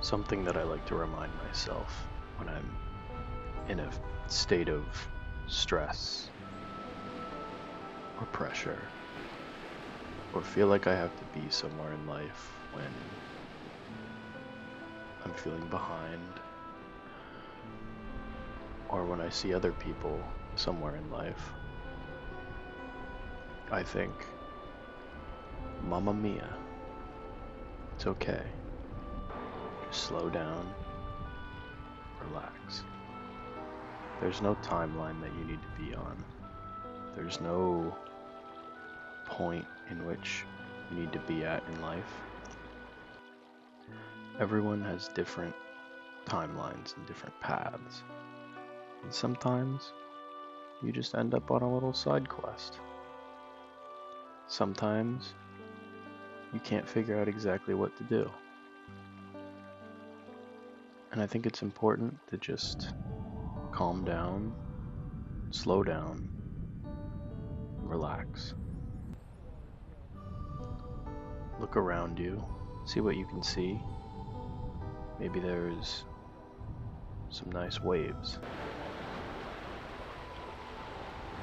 Something that I like to remind myself when I'm in a state of stress or pressure, or feel like I have to be somewhere in life when I'm feeling behind, or when I see other people somewhere in life, I think, Mamma Mia, it's okay. Just slow down, relax. There's no timeline that you need to be on. There's no point in which you need to be at in life. Everyone has different timelines and different paths. And sometimes you just end up on a little side quest. Sometimes you can't figure out exactly what to do. And I think it's important to just calm down, slow down, and relax. Look around you, see what you can see. Maybe there's some nice waves,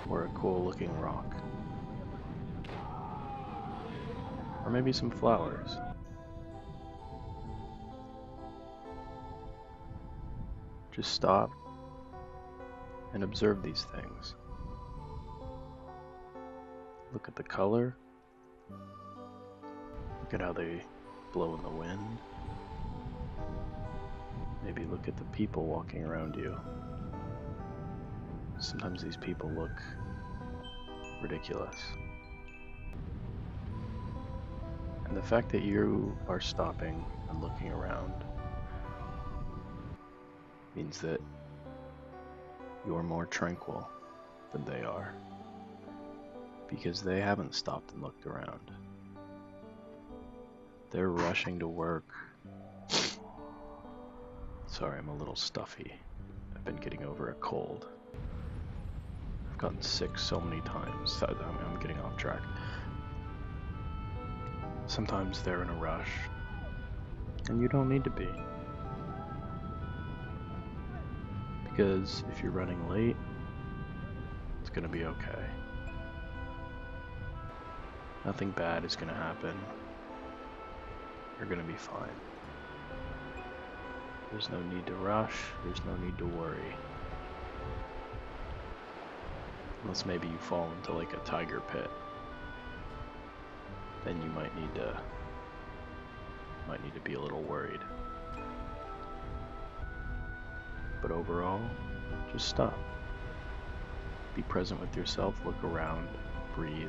or a cool looking rock, or maybe some flowers. Just stop and observe these things. Look at the color, look at how they blow in the wind. Maybe look at the people walking around you. Sometimes these people look ridiculous. And the fact that you are stopping and looking around means that you're more tranquil than they are, because they haven't stopped and looked around. They're rushing to work. Sorry, I'm a little stuffy. I've been getting over a cold. I've gotten sick so many times. I'm getting off track. Sometimes they're in a rush, and you don't need to be. Because if you're running late, it's gonna be okay. Nothing bad is gonna happen. You're gonna be fine. There's no need to rush, there's no need to worry. Unless maybe you fall into like a tiger pit. Then you might need to be a little worried. But overall, just stop. Be present with yourself, look around, breathe,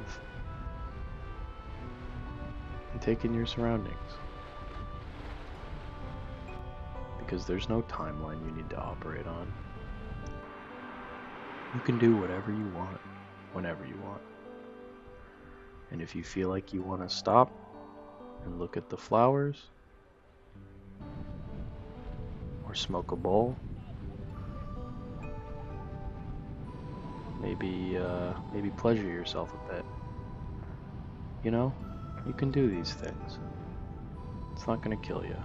and take in your surroundings. Because there's no timeline you need to operate on. You can do whatever you want, whenever you want. And if you feel like you want to stop and look at the flowers, or smoke a bowl, maybe pleasure yourself a bit. You know, you can do these things. It's not gonna kill you.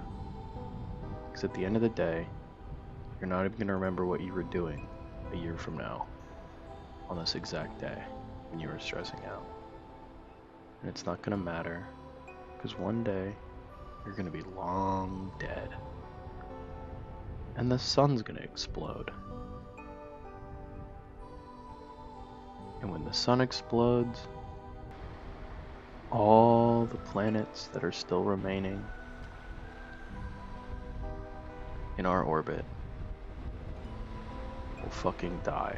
Because at the end of the day, you're not even gonna remember what you were doing a year from now, on this exact day, when you were stressing out. And it's not gonna matter, because one day, you're gonna be long dead. And the sun's gonna explode. And when the sun explodes, all the planets that are still remaining in our orbit will fucking die.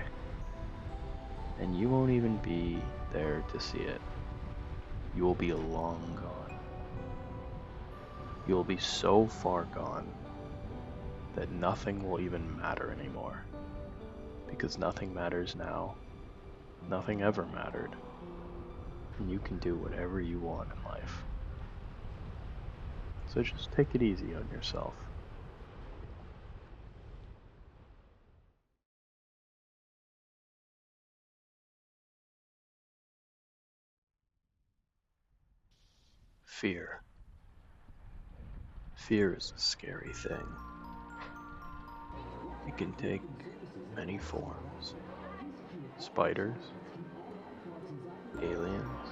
And you won't even be there to see it. You will be long gone. You will be so far gone that nothing will even matter anymore. Because nothing matters now. Nothing ever mattered. And you can do whatever you want in life. So just take it easy on yourself. Fear. Fear is a scary thing. It can take many forms. Spiders, aliens,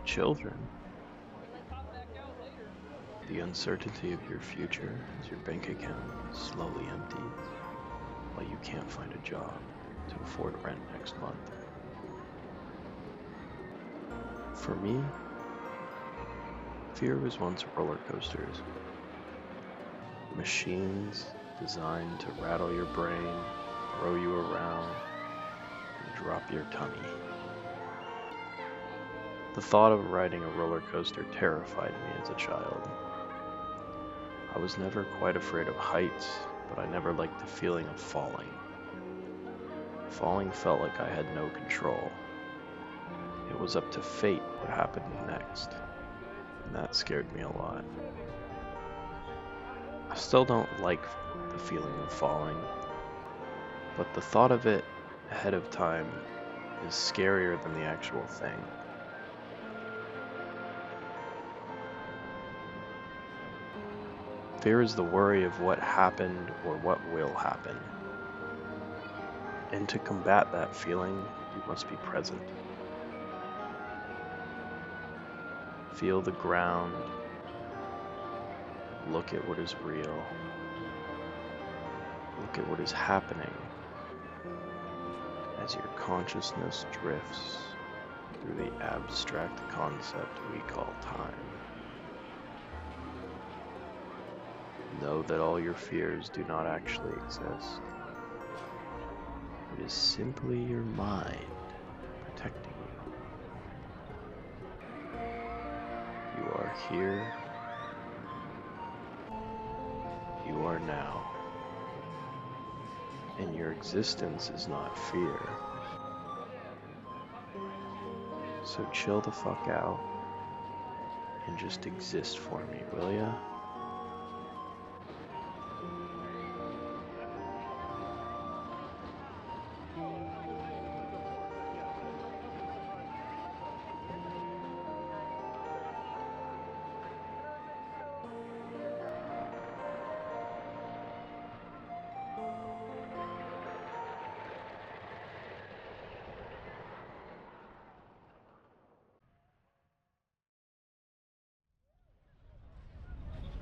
children, the uncertainty of your future as your bank account slowly empties while you can't find a job to afford rent next month. For me, fear was once roller coasters. Machines designed to rattle your brain, throw you around, and drop your tummy. The thought of riding a roller coaster terrified me as a child. I was never quite afraid of heights, but I never liked the feeling of falling. Falling felt like I had no control. It was up to fate what happened next, and that scared me a lot. I still don't like the feeling of falling, but the thought of it ahead of time is scarier than the actual thing. Fear is the worry of what happened or what will happen. And to combat that feeling, you must be present. Feel the ground. Look at what is real. Look at what is happening as your consciousness drifts through the abstract concept we call time. Know that all your fears do not actually exist. It is simply your mind protecting you. You are here. You are now. And your existence is not fear. So chill the fuck out and just exist for me, will ya?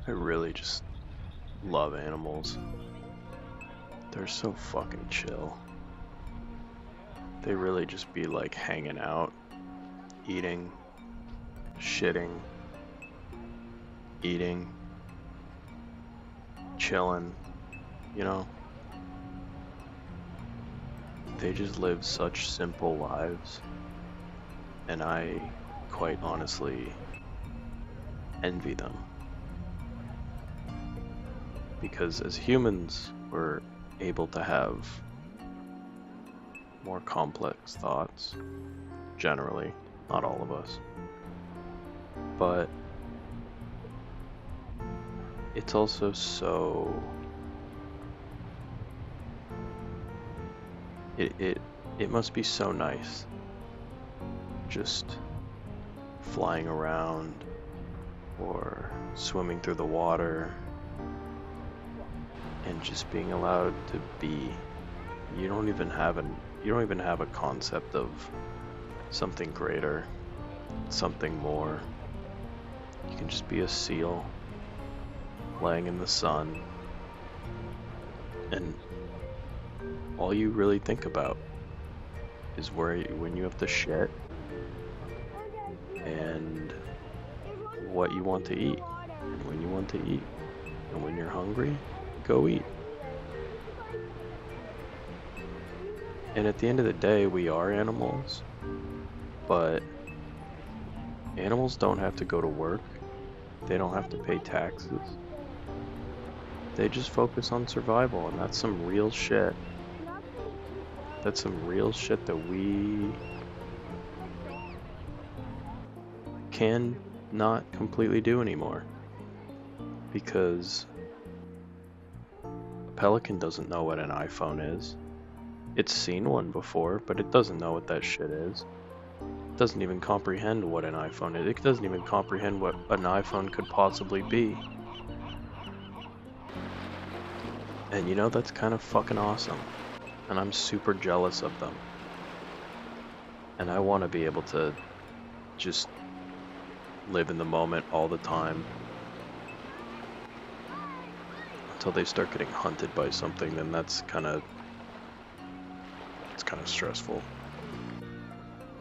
I really just love animals. They're so fucking chill. They really just be like hanging out, eating, shitting, eating, chilling, you know? They just live such simple lives, and I quite honestly envy them. Because as humans, we're able to have more complex thoughts, generally, not all of us. But it's also so... It must be so nice just flying around or swimming through the water and just being allowed to be. You don't even have a concept of something greater, something more. You can just be a seal laying in the sun, and all you really think about is when you have to shit and what you want to eat and when you want to eat, and when you're hungry, go eat. And at the end of the day, we are animals, but animals don't have to go to work. They don't have to pay taxes. They just focus on survival, and that's some real shit. That's some real shit that we can not completely do anymore. Because a pelican doesn't know what an iPhone is. It's seen one before, but it doesn't know what that shit is. It doesn't even comprehend what an iPhone is. It doesn't even comprehend what an iPhone could possibly be. And you know, that's kind of fucking awesome. And I'm super jealous of them. And I want to be able to just live in the moment all the time. Until they start getting hunted by something, then it's kind of stressful.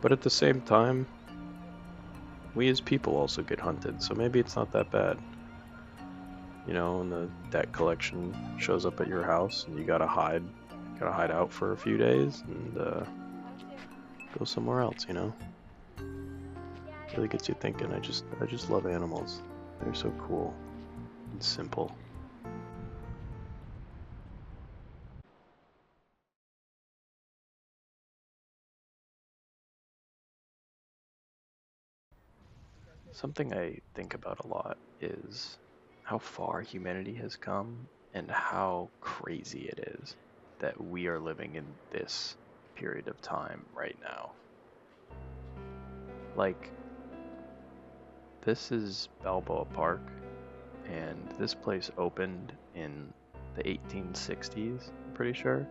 But at the same time, we as people also get hunted, so maybe it's not that bad. You know, and the debt collection shows up at your house, and you gotta hide out for a few days, and go somewhere else. You know, really gets you thinking. I just love animals. They're so cool and simple. Something I think about a lot is how far humanity has come and how crazy it is that we are living in this period of time right now. Like, this is Balboa Park, and this place opened in the 1860s, I'm pretty sure.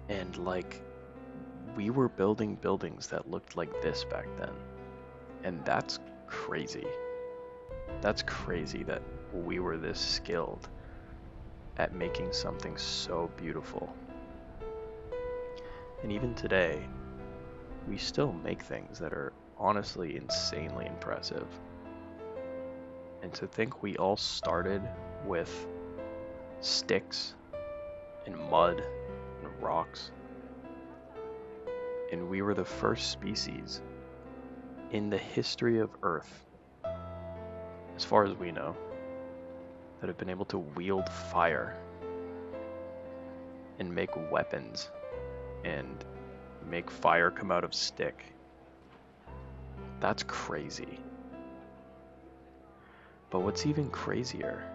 And like, we were building buildings that looked like this back then. And that's crazy. That's crazy that we were this skilled at making something so beautiful. And even today, we still make things that are honestly insanely impressive. And to think we all started with sticks and mud and rocks, and we were the first species in the history of Earth, as far as we know, that have been able to wield fire and make weapons and make fire come out of stick. That's crazy. But what's even crazier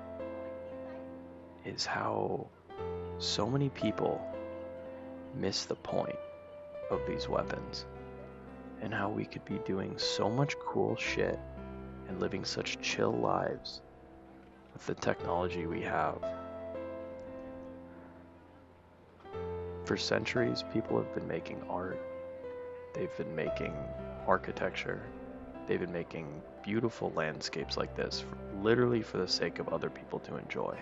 is how so many people miss the point of these weapons, and how we could be doing so much cool shit and living such chill lives with the technology we have. For centuries, people have been making art, they've been making architecture, they've been making beautiful landscapes like this, literally for the sake of other people to enjoy.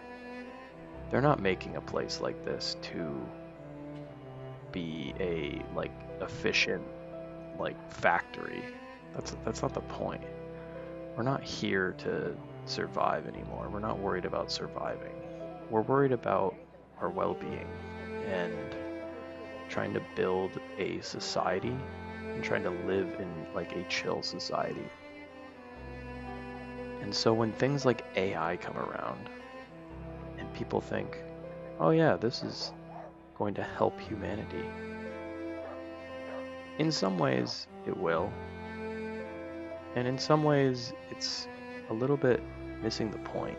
They're not making a place like this to be a efficient factory. That's not the point. We're not here to survive anymore. We're not worried about surviving. We're worried about our well-being and trying to build a society and trying to live in a chill society. And so when things like AI come around and people think, oh yeah, this is going to help humanity. In some ways, it will. And in some ways, it's a little bit missing the point.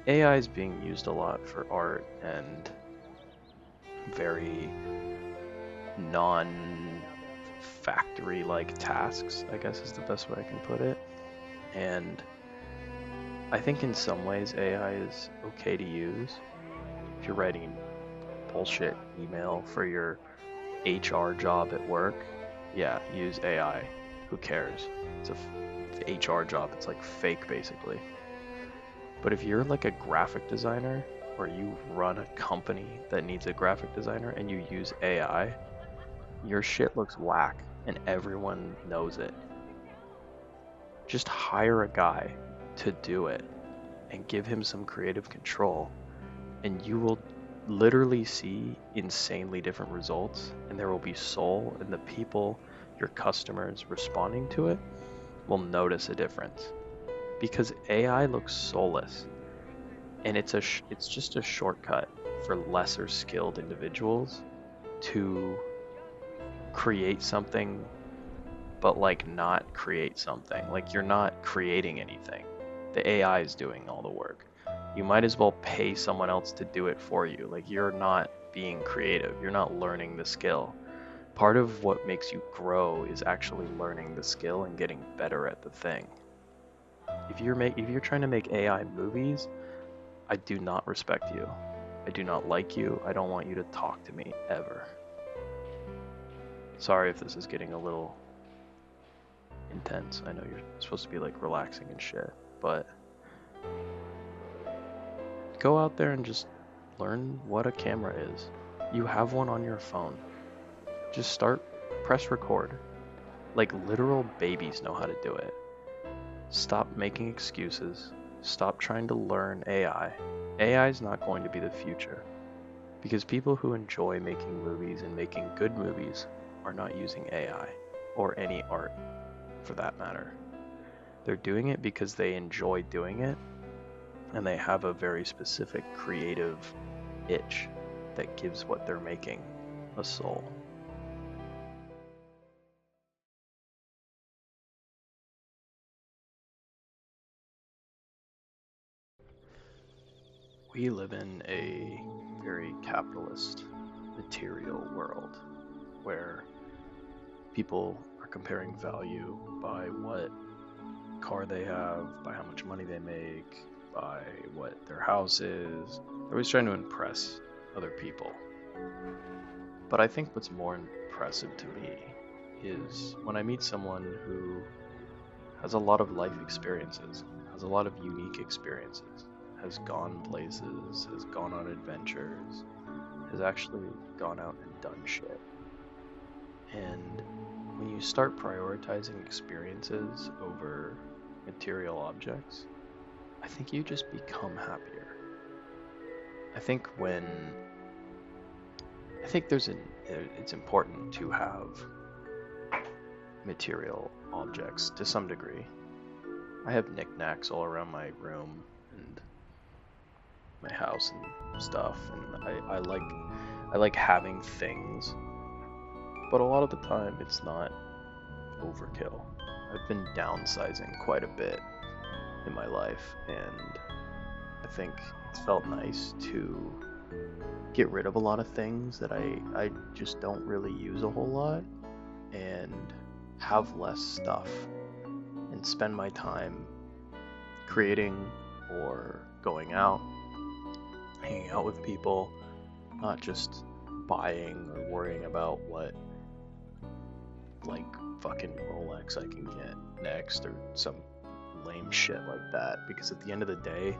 AI is being used a lot for art and very non-factory-like tasks, I guess is the best way I can put it. And I think in some ways AI is okay to use. If you're writing bullshit email for your HR job at work, yeah, use AI. Who cares? It's a HR job. It's fake, basically. But if you're a graphic designer, or you run a company that needs a graphic designer and you use AI, your shit looks whack and everyone knows it. Just hire a guy to do it and give him some creative control, and you will literally see insanely different results, and there will be soul, and the people, your customers responding to it, will notice a difference. Because AI looks soulless, and it's just a shortcut for lesser skilled individuals to create something, but not create something. You're not creating anything. The AI is doing all the work. You might as well pay someone else to do it for you. You're not being creative. You're not learning the skill. Part of what makes you grow is actually learning the skill and getting better at the thing. If you're trying to make AI movies, I do not respect you. I do not like you. I don't want you to talk to me ever. Sorry if this is getting a little intense. I know you're supposed to be like relaxing and shit, but go out there and just learn what a camera is. You have one on your phone. Just press record. Like literal babies know how to do it. Stop making excuses. Stop trying to learn AI. AI is not going to be the future. Because people who enjoy making movies and making good movies are not using AI, or any art for that matter. They're doing it because they enjoy doing it, and they have a very specific creative itch that gives what they're making a soul. We live in a very capitalist, material world where people are comparing value by what car they have, by how much money they make, by what their house is. They're always trying to impress other people. But I think what's more impressive to me is when I meet someone who has a lot of life experiences, has a lot of unique experiences, has gone places, has gone on adventures, has actually gone out and done shit. And when you start prioritizing experiences over material objects, I think you just become happier. I think it's important to have material objects to some degree. I have knickknacks all around my room and my house and stuff, and I like having things, but a lot of the time it's not overkill. I've been downsizing quite a bit in my life, and I think it's felt nice to get rid of a lot of things that I just don't really use a whole lot, and have less stuff, and spend my time creating or going out, hanging out with people, not just buying or worrying about what like fucking Rolex I can get next or some lame shit like that, because at the end of the day,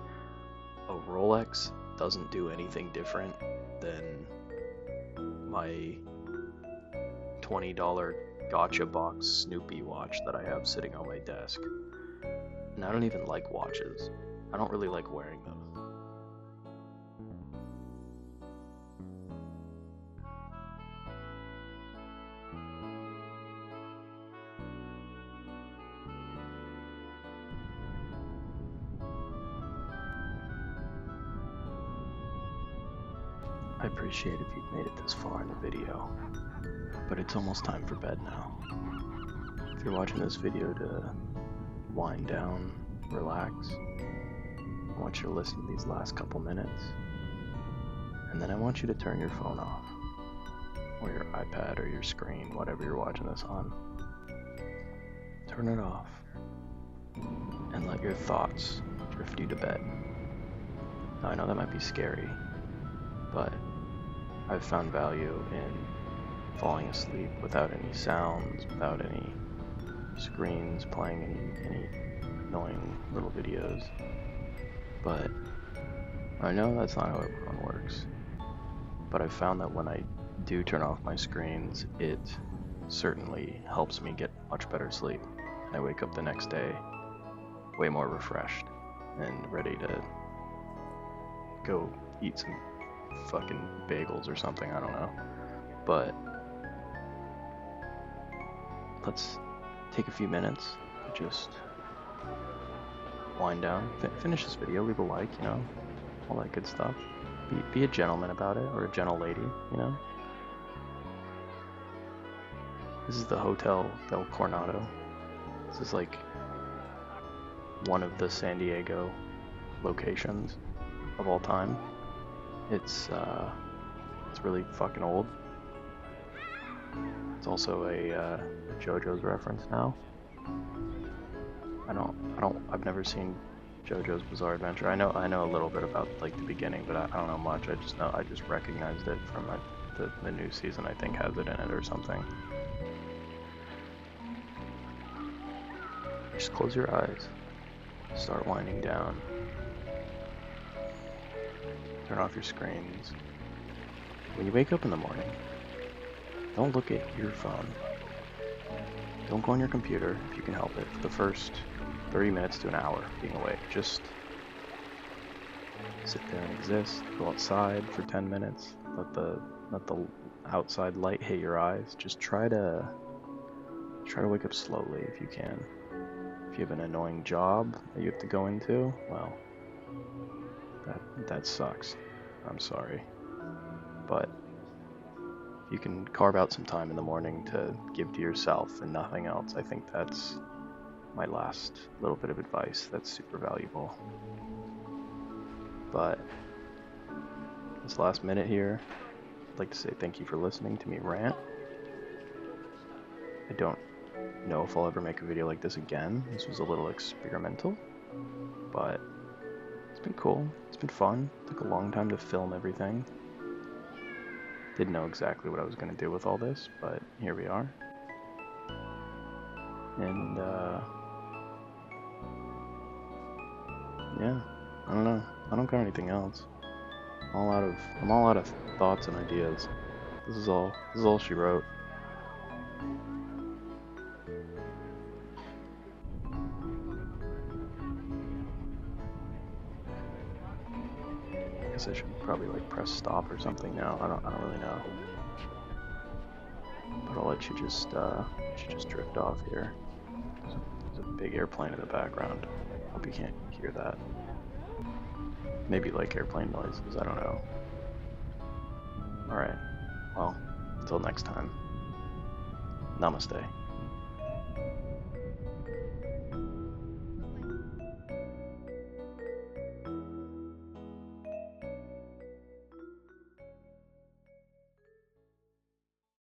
a Rolex doesn't do anything different than my $20 gotcha box Snoopy watch that I have sitting on my desk. And I don't even like watches. I don't really like wearing them. I appreciate if you've made it this far in the video, but it's almost time for bed now. If you're watching this video to wind down, relax, I want you to listen to these last couple minutes, and then I want you to turn your phone off, or your iPad or your screen, whatever you're watching this on. Turn it off, and let your thoughts drift you to bed. Now I know that might be scary, but I've found value in falling asleep without any sounds, without any screens playing any annoying little videos. But I know that's not how everyone works. But I've found that when I do turn off my screens, it certainly helps me get much better sleep. And I wake up the next day way more refreshed and ready to go eat some fucking bagels or something, I don't know. But let's take a few minutes to just wind down, finish this video, leave a like, you know, all that good stuff. Be a gentleman about it, or a gentle lady, you know. This is the Hotel del Coronado. This is like one of the San Diego locations of all time. It's really fucking old. It's also a JoJo's reference now. I've never seen JoJo's Bizarre Adventure. I know a little bit about like the beginning, but I don't know much. I just recognized it from the new season. I think has it in it or something. Just close your eyes. Start winding down. Turn off your screens. When you wake up in the morning, don't look at your phone. Don't go on your computer if you can help it for the first 30 minutes to an hour being awake. Just sit there and exist. Go outside for 10 minutes. Let the outside light hit your eyes. Just try to wake up slowly if you can. If you have an annoying job that you have to go into, well, that sucks. I'm sorry. But if you can carve out some time in the morning to give to yourself and nothing else, I think that's my last little bit of advice that's super valuable. But this last minute here, I'd like to say thank you for listening to me rant. I don't know if I'll ever make a video like this again. This was a little experimental, but it's been cool. It's been fun. It took a long time to film everything. Didn't know exactly what I was going to do with all this, but here we are. And yeah, I don't know. I don't got anything else. I'm all out of thoughts and ideas. This is all she wrote. I guess I should probably like press stop or something now. I don't really know. But I'll let you just drift off here. There's a big airplane in the background. Hope you can't hear that. Maybe like airplane noises, I don't know. Alright, well, until next time. Namaste.